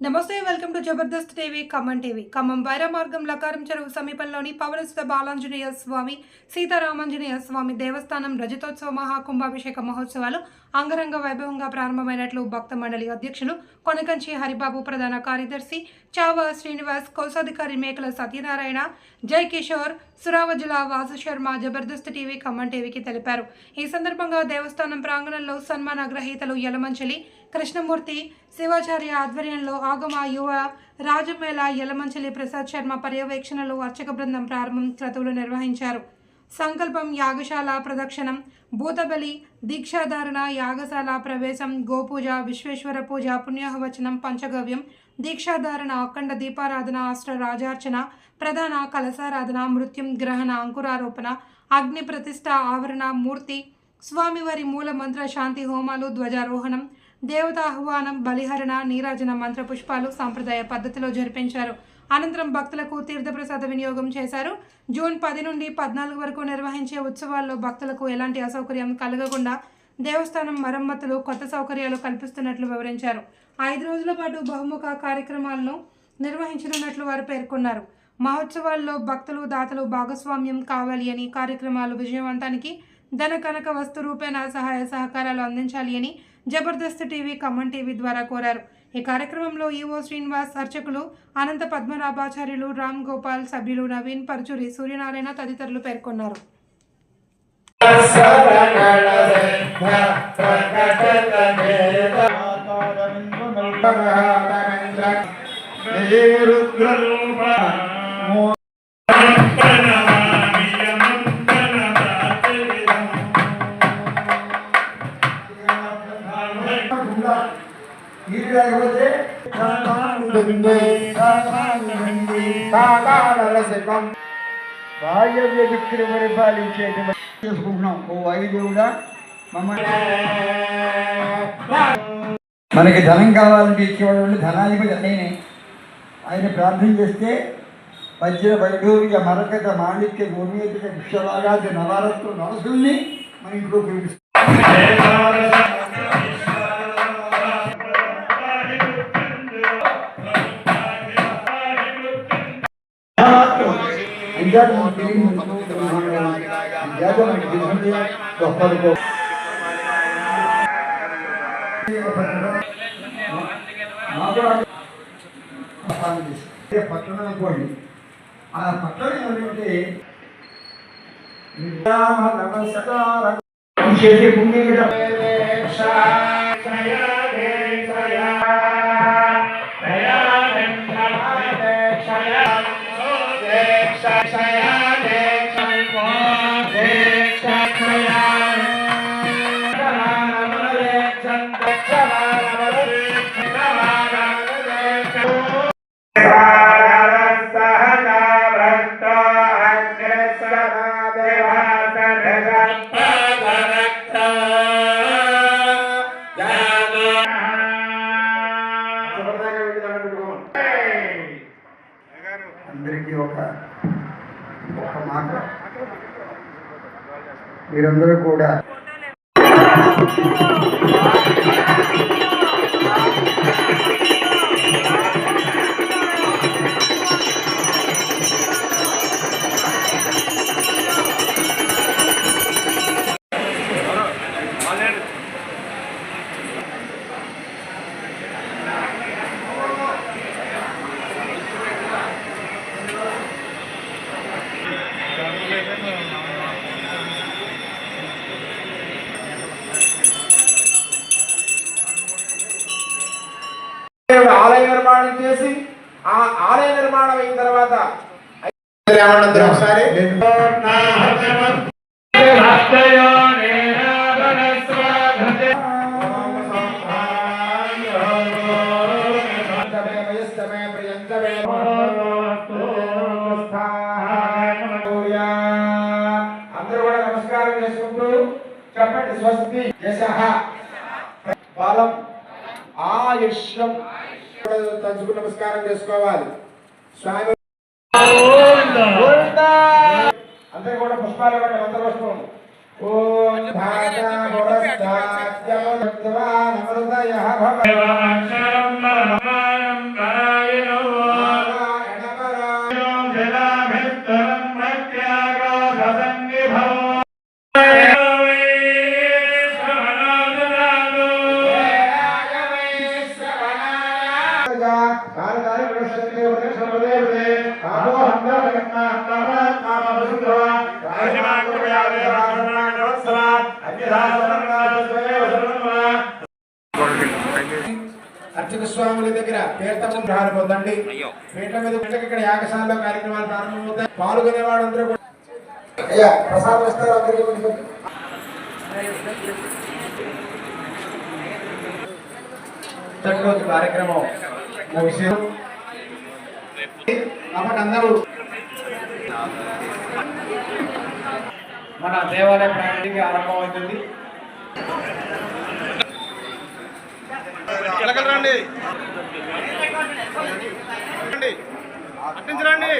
నమస్తే, welcome to Jabardasth TV Khammam Wyra మార్గం లకారం చెరువు సమీపంలోని పవనసుత బాలాంజనేయ స్వామి సీతారామాంజనేయ స్వామి దేవస్థానం రజతోత్సవ మహాకుంభాభిషేక మహోత్సవాలు అంగరంగ వైభవంగా ప్రారంభమైనట్లు భక్త మండలి అధ్యక్షులు కొనకంచి హరిబాబు, ప్రధాన కార్యదర్శి చావా శ్రీనివాస్, కోశాధికారి మేకల సత్యనారాయణ, జై కిషోర్, సురావజుల వాసు శర్మ జబర్దస్త్ టీవీ ఖమ్మం టీవీకి తెలిపారు. ఈ సందర్భంగా దేవస్థానం ప్రాంగణంలో సన్మాన గ్రహీతలు యలమంచిలి కృష్ణమూర్తి శివాచార్య ఆధ్వర్యంలో ఆగమ యువ రాజమేళ యలమంచిలి ప్రసాద్ శర్మ పర్యవేక్షణలో అర్చక బృందం ప్రారంభం క్రతువులు నిర్వహించారు. సంకల్పం, యాగశాల ప్రదక్షిణం, భూతబలి, దీక్షాధారణ, యాగశాల ప్రవేశం, గోపూజ, విశ్వేశ్వర పూజ, పుణ్యాహవచనం, పంచగవ్యం, దీక్షాధారణ, అఖండ దీపారాధన, అష్ట రాజార్చన, ప్రధాన కలశారాధన, మృత్యుం గ్రహణ, అంకురారోపణ, అగ్ని ప్రతిష్ట, ఆవరణ, మూర్తి, స్వామివారి మూల మంత్ర శాంతి హోమాలు, ధ్వజారోహణం, దేవతాహ్వానం, బలిహరణ, నీరాజన మంత్ర పుష్పాలు సాంప్రదాయ పద్ధతిలో జరిపించారు. అనంతరం భక్తులకు తీర్థప్రసాద వినియోగం చేశారు. జూన్ 10 నుండి 14 వరకు నిర్వహించే ఉత్సవాల్లో భక్తులకు ఎలాంటి అసౌకర్యం కలగకుండా దేవస్థానం మరమ్మతులు, కొత్త సౌకర్యాలు కల్పిస్తున్నట్లు వివరించారు. 5 రోజుల పాటు బహుముఖ కార్యక్రమాలను నిర్వహించనున్నట్లు వారు పేర్కొన్నారు. మహోత్సవాల్లో భక్తులు, దాతలు భాగస్వామ్యం కావాలి అని, కార్యక్రమాలు విజయవంతానికి ధన కనక వస్తు రూపేణ సహాయ సహకారాలు అందించాలి అని జబర్దస్త్ టీవీ ఖమ్మం టీవీ ద్వారా కోరారు. ఈ కార్యక్రమంలో ఈవో శ్రీనివాస్, అర్చకులు అనంత పద్మనాభాచార్యులు, రామ్ గోపాల్, సభ్యులు నవీన్, పరుచూరి సూర్యనారాయణ తదితరులు పేర్కొన్నారు. మనకి ధనం కావాలంటే ఇచ్చేవాడు ధనాధిపతి నేనే. ఆయన ప్రార్థన చేస్తే వజ్ర వైఢూర్య మరకత మాణిక్య గోమేతిక విశ్వరాగాది నవరత్న నవసుల్ని మన ఇంట్లో పిలుస్తాం. పట్టణం అనుకోండి, ఆ పట్టణం ఏమంటే నమస్కారం చేసే పుణ్యం అందరికీ ఒక మాట, మీరందరూ కూడా ఆలయ నిర్మాణం చేసి, ఆ ఆలయ నిర్మాణం అయిన తర్వాత ఒకసారి అందరూ కూడా నమస్కారం చేసుకుంటూ చెప్పండి. స్వస్తి యశః బలం ఆయుష్యం తలుచుకు నమస్కారం చేసుకోవాలి. స్వామి అందరూ కూడా పుష్పాలు ఇవ్వండి, మంత్ర పుష్పం. ఓం భాగ అర్చక స్వాముల దగ్గర తీర్థము పొందండి. పీఠ మీద ఇక్కడ యాగశాలలో కార్యక్రమాలు ప్రారంభమవుతాయి. పాల్గొనే వాళ్ళందరూ కూడా అయ్యా ప్రసాదం ఇస్తారు. అందరికీ కార్యక్రమం ముగిసి కాబట్టి అందరూ మన దేవాలయ ప్రాంతానికి ఆరంభమవుతుంది. రండి అట్టించరండి.